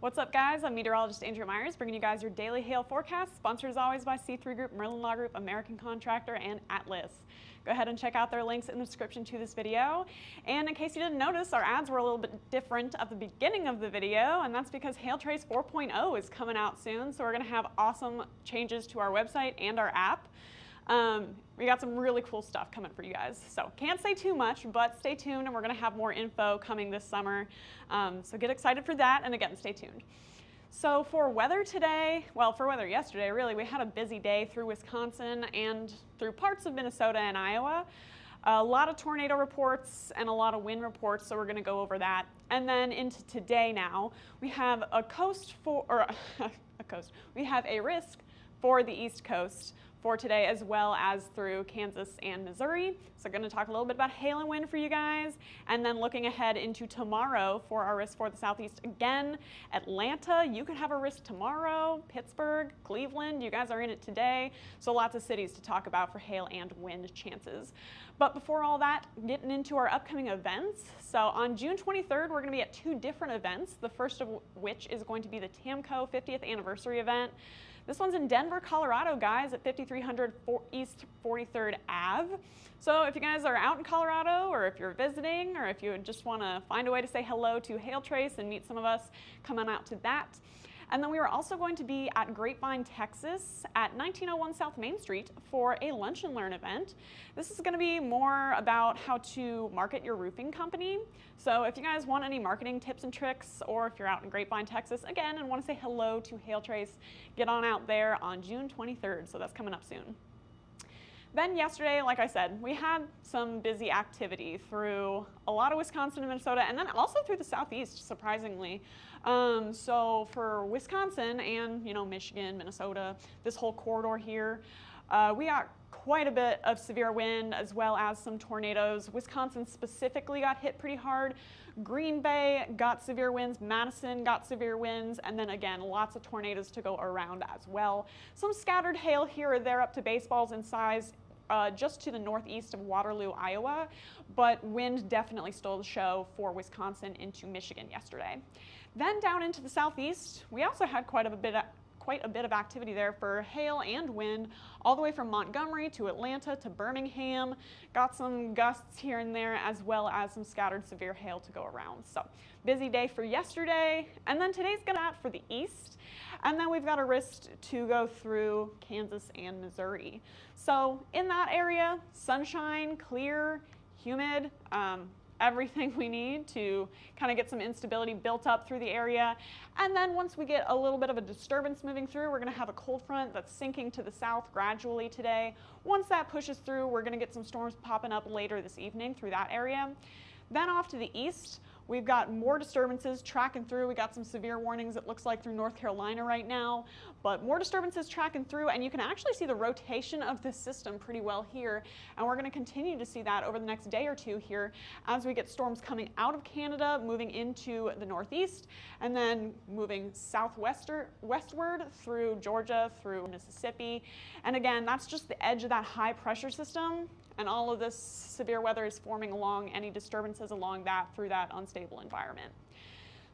What's up, guys? I'm meteorologist Andrea Myers, bringing you guys your daily hail forecast, sponsored as always by C3 Group, Merlin Law Group, American Contractor, and Atlas. Go ahead and check out their links in the description to this video. And in case you didn't notice, our ads were a little bit different at the beginning of the video, and that's because Hail Trace 4.0 is coming out soon, so we're going to have awesome changes to our website and our app. We got some really cool stuff coming for you guys. So can't say too much, but stay tuned and we're going to have more info coming this summer. So get excited for that, and again, stay tuned. So for weather today, well, for weather yesterday, really, we had a busy day through Wisconsin and through parts of Minnesota and Iowa. A lot of tornado reports and a lot of wind reports, so we're going to go over that. And then into today now, we have we have a risk for the East Coast for today, as well as through Kansas and Missouri. So I'm going to talk a little bit about hail and wind for you guys, and then looking ahead into tomorrow for our risk for the Southeast. Again, Atlanta, you could have a risk tomorrow. Pittsburgh, Cleveland, you guys are in it today. So lots of cities to talk about for hail and wind chances. But before all that, getting into our upcoming events. So on June 23rd, we're going to be at two different events, the first of which is going to be the TAMCO 50th anniversary event. This one's in Denver, Colorado, guys, at 5300 East 43rd Ave. So if you guys are out in Colorado, or if you're visiting, or if you just want to find a way to say hello to Hail Trace and meet some of us, come on out to that. And then we are also going to be at Grapevine, Texas at 1901 South Main Street for a Lunch and Learn event. This is going to be more about how to market your roofing company. So if you guys want any marketing tips and tricks, or if you're out in Grapevine, Texas, again, and want to say hello to Hail Trace, get on out there on June 23rd. So that's coming up soon. Then yesterday, like I said, we had some busy activity through a lot of Wisconsin and Minnesota, and then also through the Southeast, surprisingly. So for Wisconsin and, Michigan, Minnesota, this whole corridor here, we got quite a bit of severe wind as well as some tornadoes. Wisconsin specifically got hit pretty hard. Green Bay got severe winds, Madison got severe winds, and then again, lots of tornadoes to go around as well. Some scattered hail here or there up to baseballs in size just to the northeast of Waterloo, Iowa, but wind definitely stole the show for Wisconsin into Michigan yesterday. Then down into the southeast, we also had quite a bit of activity there for hail and wind, all the way from Montgomery to Atlanta to Birmingham. Got some gusts here and there, as well as some scattered severe hail to go around. So busy day for yesterday, and then today's gonna be for the east, and then we've got a risk to go through Kansas and Missouri. So in that area, sunshine, clear, humid, everything we need to kind of get some instability built up through the area. And then once we get a little bit of a disturbance moving through, we're going to have a cold front that's sinking to the south gradually today. Once that pushes through, we're going to get some storms popping up later this evening through that area. Then off to the east, we've got more disturbances tracking through. We got some severe warnings, it looks like, through North Carolina right now, but more disturbances tracking through, and you can actually see the rotation of this system pretty well here, and we're going to continue to see that over the next day or two here as we get storms coming out of Canada, moving into the northeast, and then moving westward through Georgia, through Mississippi. And again, that's just the edge of that high pressure system, and all of this severe weather is forming along any disturbances along that through that unstable environment.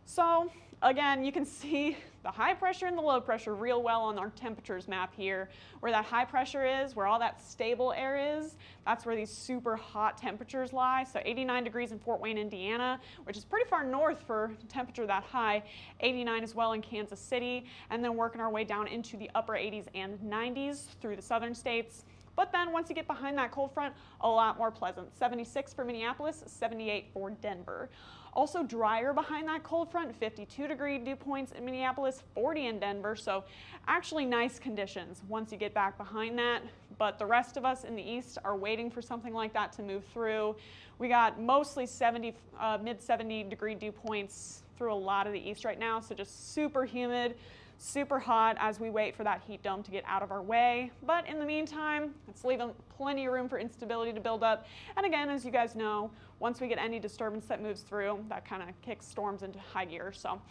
So again, you can see the high pressure and the low pressure real well on our temperatures map here. Where that high pressure is, where all that stable air is, that's where these super hot temperatures lie. So 89 degrees in Fort Wayne, Indiana, which is pretty far north for temperature that high. 89 as well in Kansas City, and then working our way down into the upper 80s and 90s through the southern states. But then once you get behind that cold front, a lot more pleasant. 76 for Minneapolis, 78 for Denver. Also drier behind that cold front, 52-degree dew points in Minneapolis, 40 in Denver. So actually nice conditions once you get back behind that. But the rest of us in the east are waiting for something like that to move through. We got mostly mid-70-degree dew points through a lot of the east right now. So just super humid, super hot as we wait for that heat dome to get out of our way. But in the meantime, it's leaving plenty of room for instability to build up. And again, as you guys know, once we get any disturbance that moves through, that kind of kicks storms into high gear. So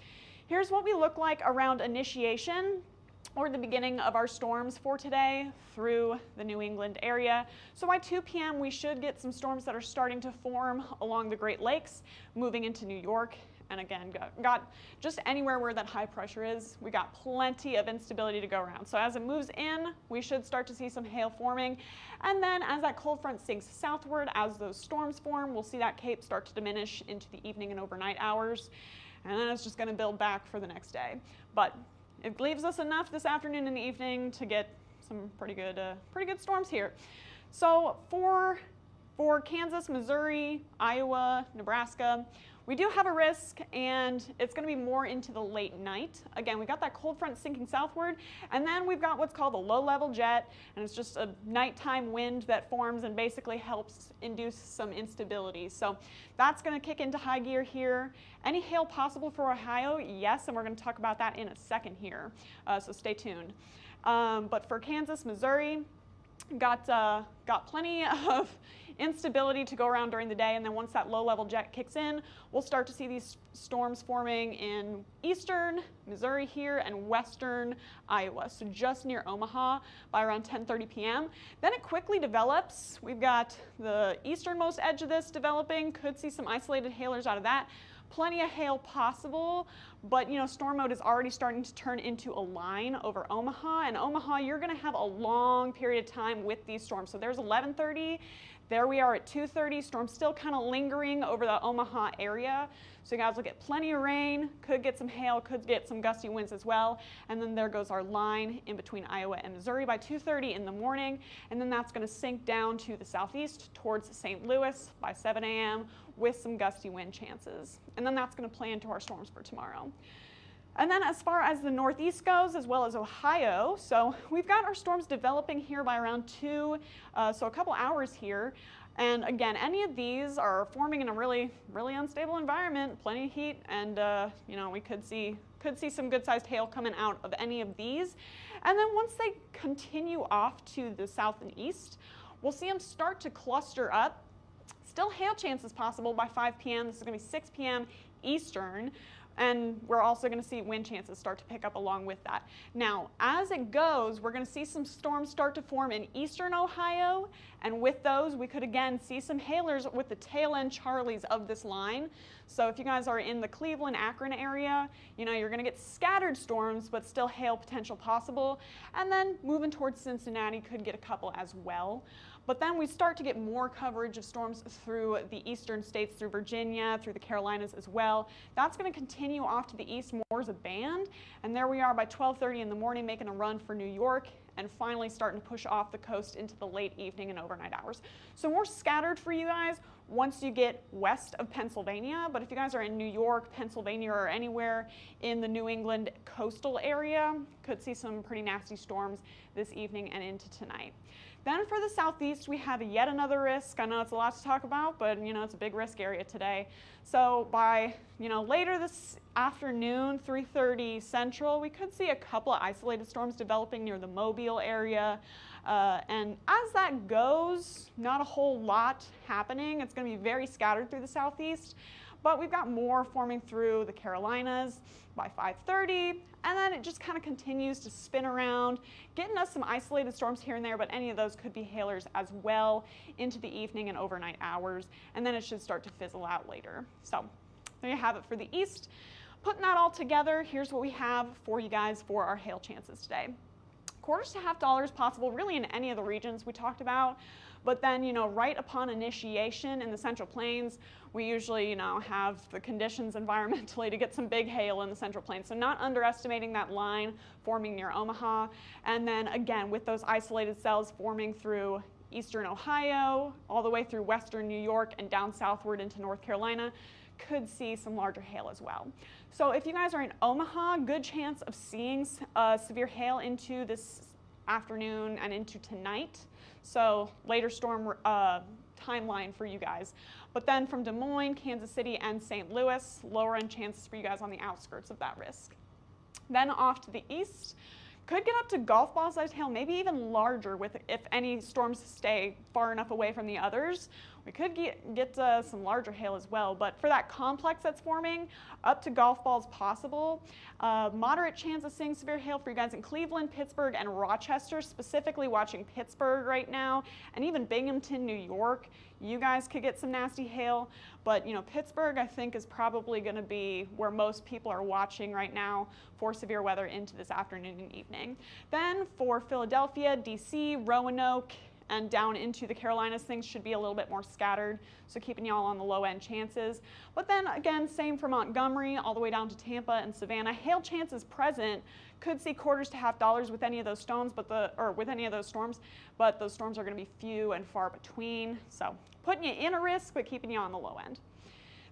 here's what we look like around initiation, or the beginning of our storms for today through the New England area. So by 2 p.m. we should get some storms that are starting to form along the Great Lakes, moving into New York And again, got just anywhere where that high pressure is, we got plenty of instability to go around. So as it moves in, we should start to see some hail forming. And then as that cold front sinks southward, as those storms form, we'll see that cape start to diminish into the evening and overnight hours. And then it's just going to build back for the next day. But it leaves us enough this afternoon and evening to get some pretty good storms here. So for Kansas, Missouri, Iowa, Nebraska, we do have a risk, and it's going to be more into the late night. Again, we've got that cold front sinking southward, and then we've got what's called a low-level jet, and it's just a nighttime wind that forms and basically helps induce some instability. So that's going to kick into high gear here. Any hail possible for Ohio? Yes, and we're going to talk about that in a second here, so stay tuned. But for Kansas, Missouri, got plenty of instability to go around during the day, and then once that low-level jet kicks in, we'll start to see these storms forming in eastern Missouri here and western Iowa, so just near Omaha by around 10:30 p.m. Then it quickly develops. We've got the easternmost edge of this developing, could see some isolated hailers out of that. Plenty of hail possible, but storm mode is already starting to turn into a line over Omaha, and Omaha, you're going to have a long period of time with these storms. So there's 11:30. There we are at 2:30. Storm still kind of lingering over the Omaha area. So you guys will get plenty of rain, could get some hail, could get some gusty winds as well. And then there goes our line in between Iowa and Missouri by 2:30 in the morning. And then that's going to sink down to the southeast towards St. Louis by 7 a.m. with some gusty wind chances. And then that's going to play into our storms for tomorrow. And then as far as the northeast goes, as well as Ohio, so we've got our storms developing here by around 2, so a couple hours here. And again, any of these are forming in a really unstable environment, plenty of heat, and we could see some good-sized hail coming out of any of these. And then once they continue off to the south and east, we'll see them start to cluster up. Still hail chances possible by 5 p.m. This is going to be 6 p.m. Eastern. And we're also going to see wind chances start to pick up along with that. Now, as it goes, we're going to see some storms start to form in eastern Ohio, and with those, we could again see some hailers with the tail end Charlies of this line. So if you guys are in the Cleveland, Akron area, you're going to get scattered storms, but still hail potential possible. And then moving towards Cincinnati, could get a couple as well. But then we start to get more coverage of storms through the eastern states, through Virginia, through the Carolinas as well. That's going to continue off to the east more as a band. And there we are by 12:30 in the morning, making a run for New York, and finally starting to push off the coast into the late evening and overnight hours. So more scattered for you guys once you get west of Pennsylvania. But if you guys are in New York, Pennsylvania, or anywhere in the New England coastal area, could see some pretty nasty storms this evening and into tonight. Then for the southeast, we have yet another risk. I know it's a lot to talk about, but it's a big risk area today. So by later this afternoon, 3:30 Central, we could see a couple of isolated storms developing near the Mobile area. And as that goes, not a whole lot happening. It's going to be very scattered through the southeast. But we've got more forming through the Carolinas by 5:30, and then it just kind of continues to spin around, getting us some isolated storms here and there, but any of those could be hailers as well into the evening and overnight hours, and then it should start to fizzle out later. So there you have it for the east. Putting that all together, here's what we have for you guys for our hail chances today. Quarters to $50 possible really in any of the regions we talked about. But then, right upon initiation in the Central Plains, we usually, have the conditions environmentally to get some big hail in the Central Plains. So not underestimating that line forming near Omaha. And then again, with those isolated cells forming through eastern Ohio, all the way through western New York and down southward into North Carolina, could see some larger hail as well. So if you guys are in Omaha, good chance of seeing severe hail into this afternoon and into tonight. So later storm timeline for you guys. But then from Des Moines, Kansas City, and St. Louis, lower end chances for you guys on the outskirts of that risk. Then off to the east, could get up to golf ball sized hail, maybe even larger if any storms stay far enough away from the others. We could get some larger hail as well, but for that complex that's forming, up to golf balls possible. Moderate chance of seeing severe hail for you guys in Cleveland, Pittsburgh, and Rochester, specifically watching Pittsburgh right now, and even Binghamton, New York. You guys could get some nasty hail, but Pittsburgh I think is probably going to be where most people are watching right now for severe weather into this afternoon and evening. Then for Philadelphia, D.C., Roanoke, and down into the Carolinas, things should be a little bit more scattered, so keeping y'all on the low end chances. But then again, same for Montgomery all the way down to Tampa and Savannah. Hail chances present. Could see quarters to half dollars with any of those storms, but those storms are going to be few and far between. So putting you in a risk, but keeping you on the low end.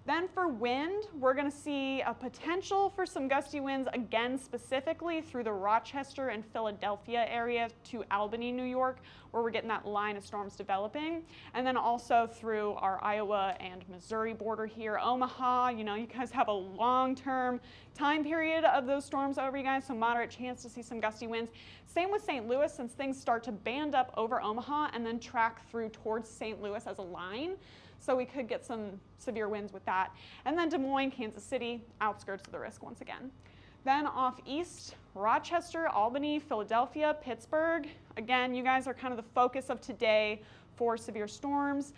Then for wind, we're going to see a potential for some gusty winds again, specifically through the Rochester and Philadelphia area to Albany, New York, where we're getting that line of storms developing. And then also through our Iowa and Missouri border here, Omaha, you guys have a long-term time period of those storms over you guys, so moderate chance to see some gusty winds. Same with St. Louis, since things start to band up over Omaha and then track through towards St. Louis as a line. So we could get some severe winds with that. And then Des Moines, Kansas City, outskirts of the risk once again. Then off east, Rochester, Albany, Philadelphia, Pittsburgh. Again, you guys are kind of the focus of today for severe storms.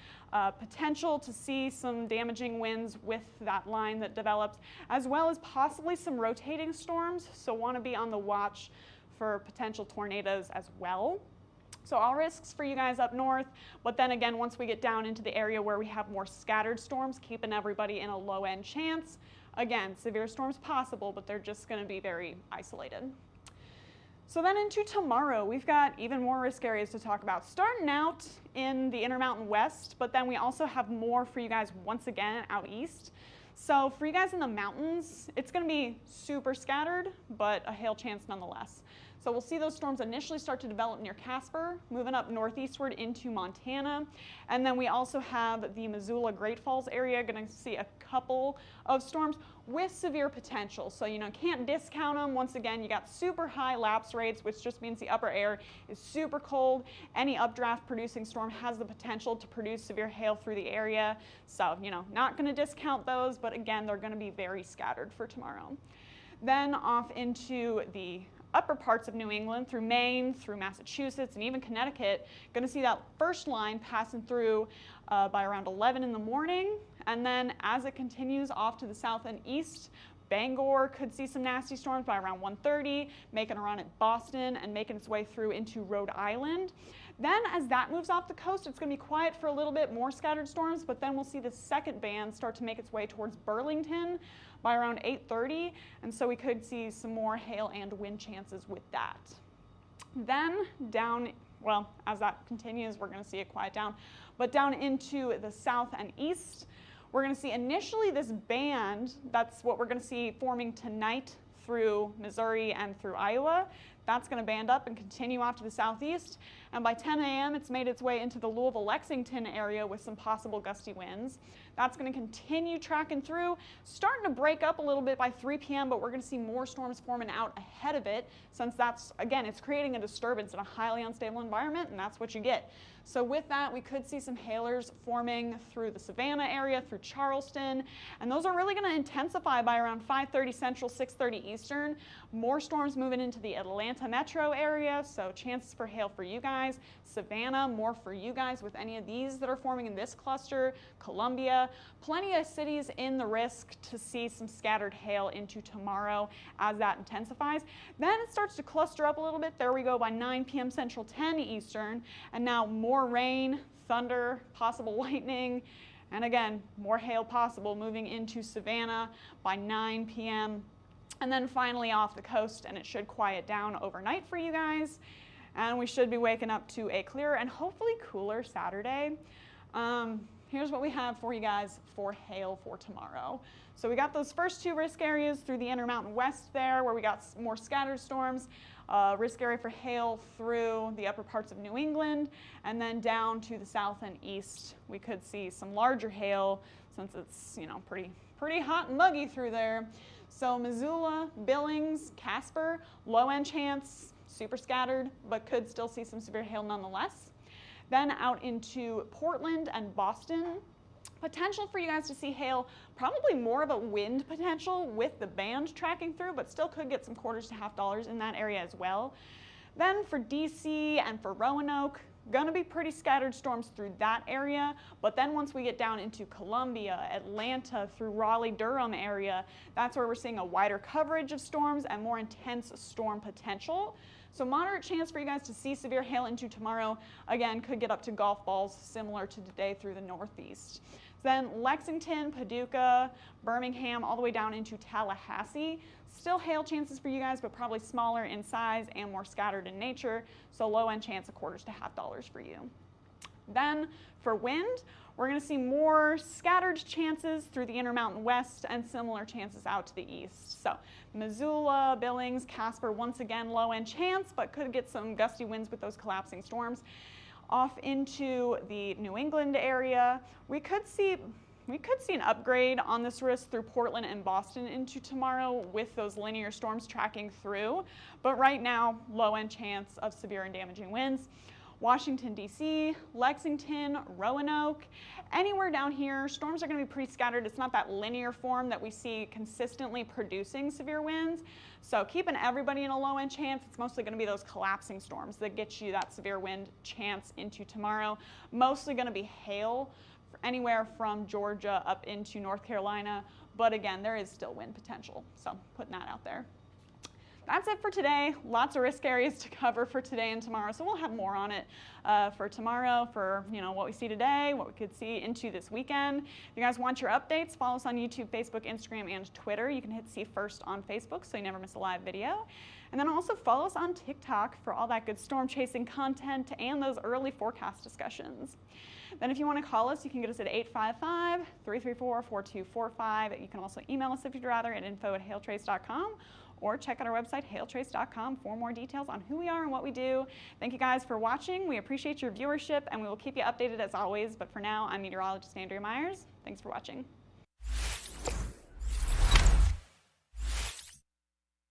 Potential to see some damaging winds with that line that develops, as well as possibly some rotating storms. So want to be on the watch for potential tornadoes as well. So all risks for you guys up north, but then again, once we get down into the area where we have more scattered storms, keeping everybody in a low end chance. Again, severe storms possible, but they're just going to be very isolated. So then into tomorrow, we've got even more risk areas to talk about, starting out in the Intermountain West, but then we also have more for you guys once again out east. So for you guys in the mountains, it's going to be super scattered, but a hail chance nonetheless. So we'll see those storms initially start to develop near Casper, moving up northeastward into Montana. And then we also have the Missoula Great Falls area, going to see a couple of storms with severe potential. So, can't discount them. Once again, you got super high lapse rates, which just means the upper air is super cold. Any updraft producing storm has the potential to produce severe hail through the area. So, not going to discount those, but again, they're going to be very scattered for tomorrow. Then off into the upper parts of New England, through Maine, through Massachusetts, and even Connecticut, going to see that first line passing through by around 11 in the morning. And then as it continues off to the south and east, Bangor could see some nasty storms by around 1:30, making a run at Boston and making its way through into Rhode Island. Then as that moves off the coast, it's going to be quiet for a little bit, more scattered storms, but then we'll see the second band start to make its way towards Burlington by around 8:30, and so we could see some more hail and wind chances with that. Then down, well, as that continues, we're going to see it quiet down, but down into the south and east, we're going to see initially this band, that's what we're going to see forming tonight through Missouri and through Iowa. That's going to band up and continue off to the southeast, and by 10 a.m. it's made its way into the Louisville-Lexington area with some possible gusty winds. That's going to continue tracking through, starting to break up a little bit by 3 p.m., but we're going to see more storms forming out ahead of it, since that's, again, it's creating a disturbance in a highly unstable environment, and that's what you get. So with that, we could see some hailers forming through the Savannah area, through Charleston, and those are really going to intensify by around 5:30 Central, 6:30 Eastern. More storms moving into the Atlanta metro area, so chances for hail for you guys. Savannah, more for you guys with any of these that are forming in this cluster. Columbia, plenty of cities in the risk to see some scattered hail into tomorrow as that intensifies. Then it starts to cluster up a little bit. There we go by 9 p.m. Central, 10 Eastern, and now more rain, thunder, possible lightning, and again, more hail possible moving into Savannah by 9 p.m. And then finally off the coast, and it should quiet down overnight for you guys. And we should be waking up to a clearer and hopefully cooler Saturday. Here's what we have for you guys for hail for tomorrow. So we got those first two risk areas through the Intermountain West there, where we got more scattered storms. Risk area for hail through the upper parts of New England, and then down to the south and east. We could see some larger hail since it's, pretty hot and muggy through there. So Missoula, Billings, Casper, low end chance, super scattered, but could still see some severe hail nonetheless. Then out into Portland and Boston. Potential for you guys to see hail, probably more of a wind potential with the band tracking through, but still could get some quarters to half dollars in that area as well. Then for DC and for Roanoke, going to be pretty scattered storms through that area, but then once we get down into Columbia, Atlanta, through Raleigh-Durham area, that's where we're seeing a wider coverage of storms and more intense storm potential. So moderate chance for you guys to see severe hail into tomorrow. Again, could get up to golf balls similar to today through the northeast. Then Lexington, Paducah, Birmingham, all the way down into Tallahassee. Still hail chances for you guys, but probably smaller in size and more scattered in nature. So low end chance of quarters to half dollars for you. Then for wind, we're going to see more scattered chances through the Intermountain West and similar chances out to the east. So Missoula, Billings, Casper, once again low end chance, but could get some gusty winds with those collapsing storms. Off into the New England area, we could see an upgrade on this risk through Portland and Boston into tomorrow with those linear storms tracking through, but right now low end chance of severe and damaging winds. Washington D.C, Lexington, Roanoke, anywhere down here, storms are going to be pretty scattered. It's not that linear form that we see consistently producing severe winds. So keeping everybody in a low end chance, it's mostly going to be those collapsing storms that get you that severe wind chance into tomorrow. Mostly going to be hail anywhere from Georgia up into North Carolina. But again, there is still wind potential. So putting that out there. That's it for today. Lots of risk areas to cover for today and tomorrow, so we'll have more on it for tomorrow, for what we see today, what we could see into this weekend. If you guys want your updates, follow us on YouTube, Facebook, Instagram, and Twitter. You can hit see first on Facebook so you never miss a live video. And then also follow us on TikTok for all that good storm chasing content and those early forecast discussions. Then if you want to call us, you can get us at 855-334-4245. You can also email us if you'd rather at info@hailtrace.com. or check out our website, hailtrace.com, for more details on who we are and what we do. Thank you guys for watching. We appreciate your viewership, and we will keep you updated as always. But for now, I'm meteorologist Andrea Myers. Thanks for watching.